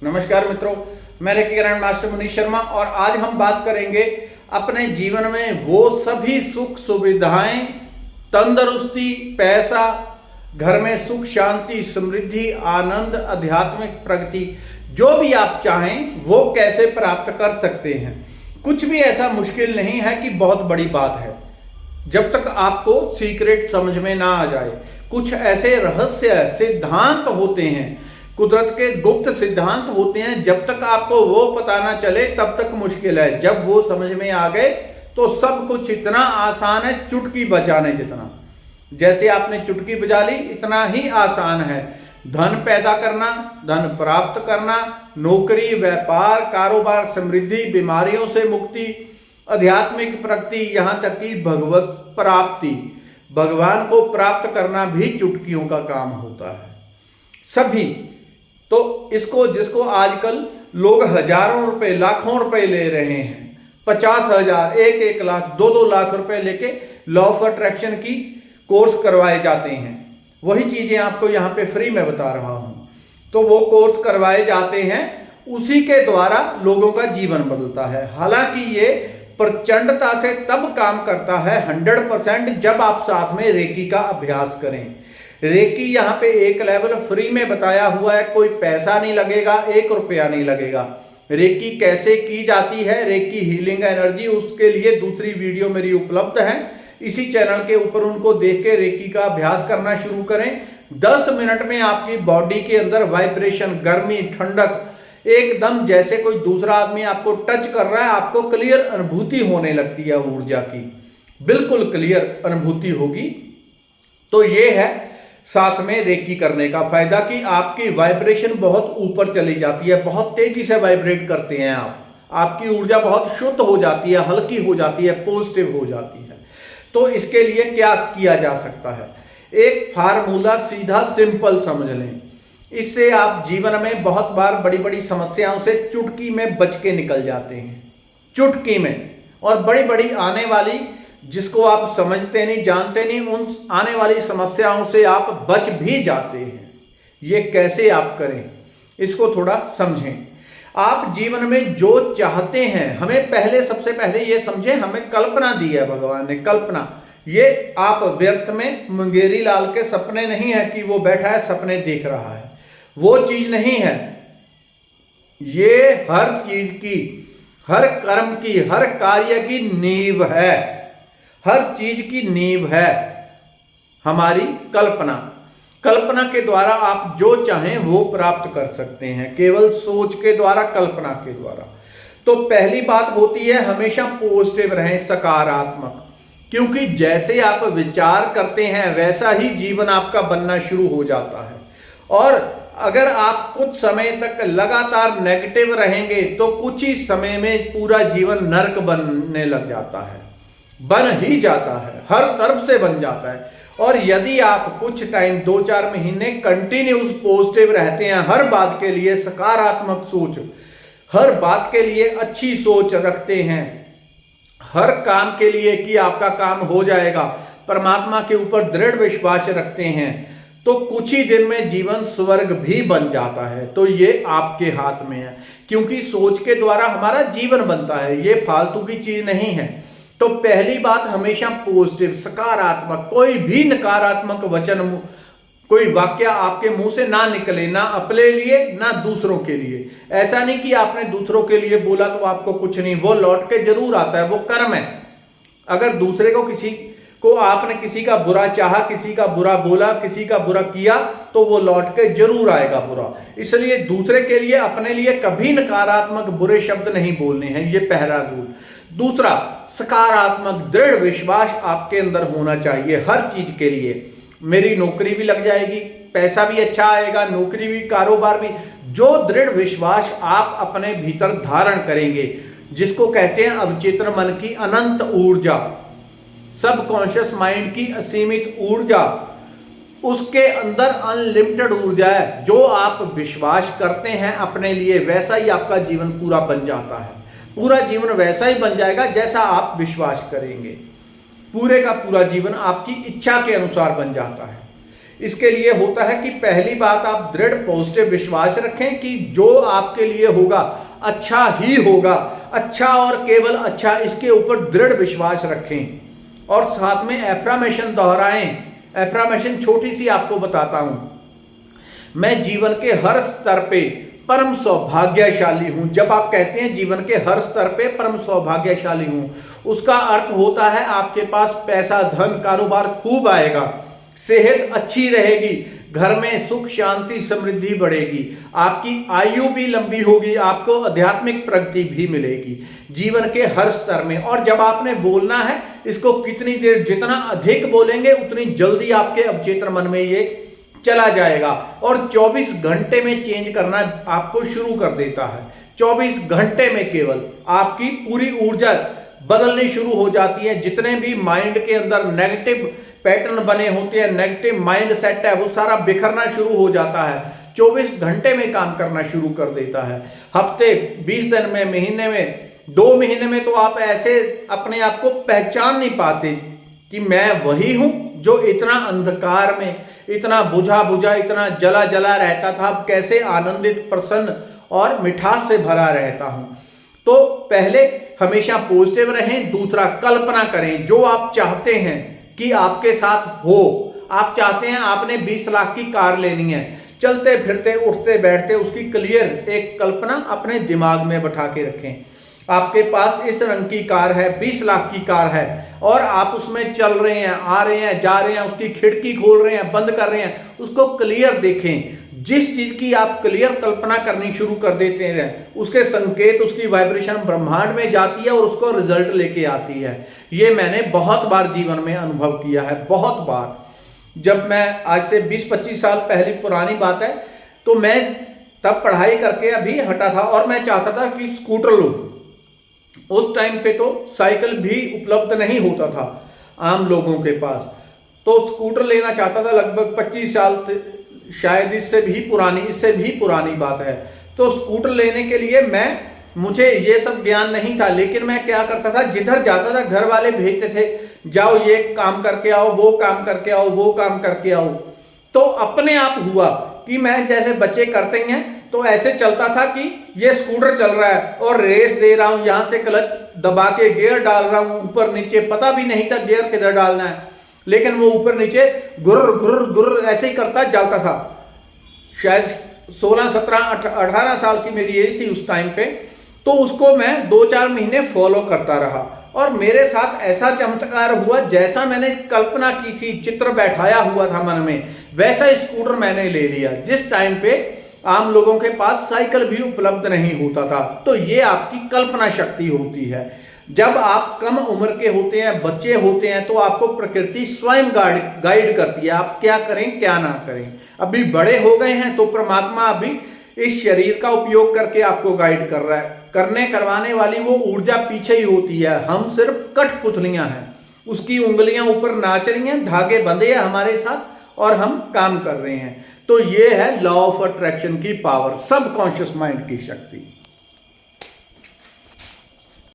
नमस्कार मित्रों, मैं reiki grand master Manish Sharma और आज हम बात करेंगे अपने जीवन में वो सभी सुख सुविधाएं, तंदुरुस्ती, पैसा, घर में सुख शांति समृद्धि आनंद आध्यात्मिक प्रगति जो भी आप चाहें वो कैसे प्राप्त कर सकते हैं। कुछ भी ऐसा मुश्किल नहीं है कि बहुत बड़ी बात है जब तक आपको सीक्रेट समझ में ना आ जाए। कुछ ऐसे रहस्य सिद्धांत होते हैं, कुदरत के गुप्त सिद्धांत होते हैं, जब तक आपको वो पता ना चले तब तक मुश्किल है। जब वो समझ में आ गए तो सब कुछ इतना आसान है, चुटकी बजाने जितना। जैसे आपने चुटकी बजा ली इतना ही आसान है। धन पैदा करना, धन प्राप्त करना, नौकरी, व्यापार, कारोबार, समृद्धि, बीमारियों से मुक्ति, आध्यात्मिक प्रगति, यहाँ तक कि भगवत प्राप्ति, भगवान को प्राप्त करना भी चुटकियों का काम होता है। सभी तो इसको जिसको आजकल लोग हजारों रुपए लाखों रुपए ले रहे हैं, 50,000 1 लाख 2 लाख रुपए लेके लॉ ऑफ अट्रैक्शन की कोर्स करवाए जाते हैं। वही चीजें आपको यहाँ पे फ्री में बता रहा हूँ। तो वो कोर्स करवाए जाते हैं, उसी के द्वारा लोगों का जीवन बदलता है। हालांकि ये प्रचंडता से तब काम करता है 100% जब आप साथ में रेकी का अभ्यास करें। रेकी यहाँ पे एक लेवल फ्री में बताया हुआ है, कोई पैसा नहीं लगेगा, 1 रुपया नहीं लगेगा। रेकी कैसे की जाती है, रेकी हीलिंग एनर्जी, उसके लिए दूसरी वीडियो मेरी उपलब्ध है इसी चैनल के ऊपर। उनको देख के रेकी का अभ्यास करना शुरू करें। 10 मिनट में आपकी बॉडी के अंदर वाइब्रेशन, गर्मी, ठंडक, एकदम जैसे कोई दूसरा आदमी आपको टच कर रहा है, आपको क्लियर अनुभूति होने लगती है ऊर्जा की, बिल्कुल क्लियर अनुभूति होगी। तो ये है साथ में रेकी करने का फायदा कि आपकी वाइब्रेशन बहुत ऊपर चली जाती है, बहुत तेजी से वाइब्रेट करते हैं आपकी ऊर्जा बहुत शुद्ध हो जाती है, हल्की हो जाती है, पॉजिटिव हो जाती है। तो इसके लिए क्या किया जा सकता है, एक फार्मूला सीधा सिंपल समझ लें। इससे आप जीवन में बहुत बार बड़ी बड़ी समस्याओं से चुटकी में बच के निकल जाते हैं, चुटकी में। और बड़ी बड़ी आने वाली, जिसको आप समझते नहीं, जानते नहीं, उन आने वाली समस्याओं से आप बच भी जाते हैं। ये कैसे आप करें, इसको थोड़ा समझें। आप जीवन में जो चाहते हैं, हमें पहले सबसे पहले ये समझें, हमें कल्पना दी है भगवान ने। कल्पना ये आप व्यर्थ में मुंगेरी लाल के सपने नहीं है कि वो बैठा है सपने देख रहा है, वो चीज नहीं है। ये हर चीज की, हर कर्म की, हर कार्य की नींव है, हर चीज की नींव है हमारी कल्पना। कल्पना के द्वारा आप जो चाहें वो प्राप्त कर सकते हैं, केवल सोच के द्वारा, कल्पना के द्वारा। तो पहली बात होती है हमेशा पॉजिटिव रहें, सकारात्मक, क्योंकि जैसे आप विचार करते हैं वैसा ही जीवन आपका बनना शुरू हो जाता है। और अगर आप कुछ समय तक लगातार नेगेटिव रहेंगे तो कुछ ही समय में पूरा जीवन नर्क बनने लग जाता है, बन ही जाता है, हर तरफ से बन जाता है। और यदि आप कुछ टाइम 2-4 महीने कंटिन्यूस पॉजिटिव रहते हैं, हर बात के लिए सकारात्मक सोच, हर बात के लिए अच्छी सोच रखते हैं, हर काम के लिए कि आपका काम हो जाएगा, परमात्मा के ऊपर दृढ़ विश्वास रखते हैं, तो कुछ ही दिन में जीवन स्वर्ग भी बन जाता है। तो ये आपके हाथ में है, क्योंकि सोच के द्वारा हमारा जीवन बनता है, ये फालतू की चीज नहीं है। तो पहली बात हमेशा पॉजिटिव, सकारात्मक, कोई भी नकारात्मक वचन, कोई वाक्य आपके मुंह से ना निकले, ना अपने लिए ना दूसरों के लिए। ऐसा नहीं कि आपने दूसरों के लिए बोला तो आपको कुछ नहीं, वो लौट के जरूर आता है, वो कर्म है। अगर दूसरे को, किसी को आपने किसी का बुरा चाहा, किसी का बुरा बोला, किसी का बुरा किया, तो वो लौट के जरूर आएगा बुरा। इसलिए दूसरे के लिए, अपने लिए कभी नकारात्मक बुरे शब्द नहीं बोलने हैं, ये पहला रूल। दूसरा, सकारात्मक दृढ़ विश्वास आपके अंदर होना चाहिए हर चीज के लिए। मेरी नौकरी भी लग जाएगी, पैसा भी अच्छा आएगा, नौकरी भी, कारोबार भी। जो दृढ़ विश्वास आप अपने भीतर धारण करेंगे, जिसको कहते हैं अवचेतन मन की अनंत ऊर्जा, सबकॉन्शियस माइंड की असीमित ऊर्जा, उसके अंदर अनलिमिटेड ऊर्जा है। जो आप विश्वास करते हैं अपने लिए, वैसा ही आपका जीवन पूरा बन जाता है। पूरा जीवन वैसा ही बन जाएगा जैसा आप विश्वास करेंगे। पूरे का पूरा जीवन आपकी इच्छा के अनुसार बन जाता है। इसके लिए होता है कि पहली बात आप दृढ़ पॉजिटिव विश्वास रखें कि जो आपके लिए होगा अच्छा ही होगा, अच्छा और केवल अच्छा, इसके ऊपर दृढ़ विश्वास रखें। और साथ में एफ्रामेशन दोहराएं। एफ्रामेशन छोटी सी आपको बताता हूं, मैं जीवन के हर स्तर पे परम सौभाग्यशाली हूं। जब आप कहते हैं जीवन के हर स्तर पे परम सौभाग्यशाली हूं, उसका अर्थ होता है आपके पास पैसा, धन, कारोबार खूब आएगा, सेहत अच्छी रहेगी, घर में सुख शांति समृद्धि बढ़ेगी, आपकी आयु भी लंबी होगी, आपको आध्यात्मिक प्रगति भी मिलेगी जीवन के हर स्तर में। और जब आपने बोलना है इसको कितनी देर, जितना अधिक बोलेंगे उतनी जल्दी आपके अवचेतन मन में ये चला जाएगा और 24 घंटे में चेंज करना आपको शुरू कर देता है। 24 घंटे में केवल आपकी पूरी ऊर्जा बदलनी शुरू हो जाती है। जितने भी माइंड के अंदर नेगेटिव पैटर्न बने होते हैं, नेगेटिव माइंड सेट है, वो सारा बिखरना शुरू हो जाता है। 24 घंटे में काम करना शुरू कर देता है। हफ्ते, 20 दिन में, महीने में, 2 महीने में तो आप ऐसे अपने आप को पहचान नहीं पाते कि मैं वही हूं जो इतना अंधकार में, इतना बुझा बुझा, इतना जला जला रहता था, अब कैसे आनंदित, प्रसन्न और मिठास से भरा रहता हूं। तो पहले हमेशा पॉजिटिव रहें। दूसरा, कल्पना करें जो आप चाहते हैं कि आपके साथ हो। आप चाहते हैं आपने 20 लाख की कार लेनी है, चलते फिरते उठते बैठते उसकी क्लियर एक कल्पना अपने दिमाग में बैठा के रखें। आपके पास इस रंग की कार है, 20 लाख की कार है और आप उसमें चल रहे हैं, आ रहे हैं, जा रहे हैं, उसकी खिड़की खोल रहे हैं, बंद कर रहे हैं, उसको क्लियर देखें। जिस चीज की आप क्लियर कल्पना करनी शुरू कर देते हैं उसके संकेत, उसकी वाइब्रेशन ब्रह्मांड में जाती है और उसको रिजल्ट लेके आती है। ये मैंने बहुत बार जीवन में अनुभव किया है, बहुत बार। जब मैं आज से 20-25 साल पहले पुरानी बात है, तो मैं तब पढ़ाई करके अभी हटा था और मैं चाहता था कि स्कूटर लूं। उस टाइम पे तो साइकिल भी उपलब्ध नहीं होता था आम लोगों के पास, तो स्कूटर लेना चाहता था। लगभग 25 साल, शायद इससे भी पुरानी बात है। तो स्कूटर लेने के लिए मुझे ये सब ज्ञान नहीं था, लेकिन मैं क्या करता था, जिधर जाता था घर वाले भेजते थे, जाओ ये काम करके आओ, वो काम करके आओ, वो काम करके आओ। तो अपने आप हुआ कि मैं जैसे बच्चे करते हैं तो ऐसे चलता था कि ये स्कूटर चल रहा है और रेस दे रहा हूं, यहां से क्लच दबा के गियर डाल रहा हूं, ऊपर नीचे, पता भी नहीं था गियर किधर डालना है, लेकिन वो ऊपर नीचे गुर्र गुर्र गुर्र ऐसे ही करता चलता था। शायद 16, 17, 18 साल की मेरी एज थी उस टाइम पे। तो उसको मैं 2-4 महीने फॉलो करता रहा और मेरे साथ ऐसा चमत्कार हुआ, जैसा मैंने कल्पना की थी, चित्र बैठाया हुआ था मन में, वैसा स्कूटर मैंने ले लिया। जिस टाइम पे आम लोगों के पास साइकिल भी उपलब्ध नहीं होता था। तो ये आपकी कल्पना शक्ति होती है। जब आप कम उम्र के होते हैं, बच्चे होते हैं, तो आपको प्रकृति स्वयं गाइड करती है, आप क्या करें क्या ना करें। अभी बड़े हो गए हैं तो परमात्मा अभी इस शरीर का उपयोग करके आपको गाइड कर रहा है। करने करवाने वाली वो ऊर्जा पीछे ही होती है, हम सिर्फ कठपुतलियां हैं। उसकी उंगलियां ऊपर नाच रही हैं, धागे बंधे हैं हमारे साथ और हम काम कर रहे हैं। तो ये है लॉ ऑफ अट्रैक्शन की पावर, सबकॉन्शियस माइंड की शक्ति।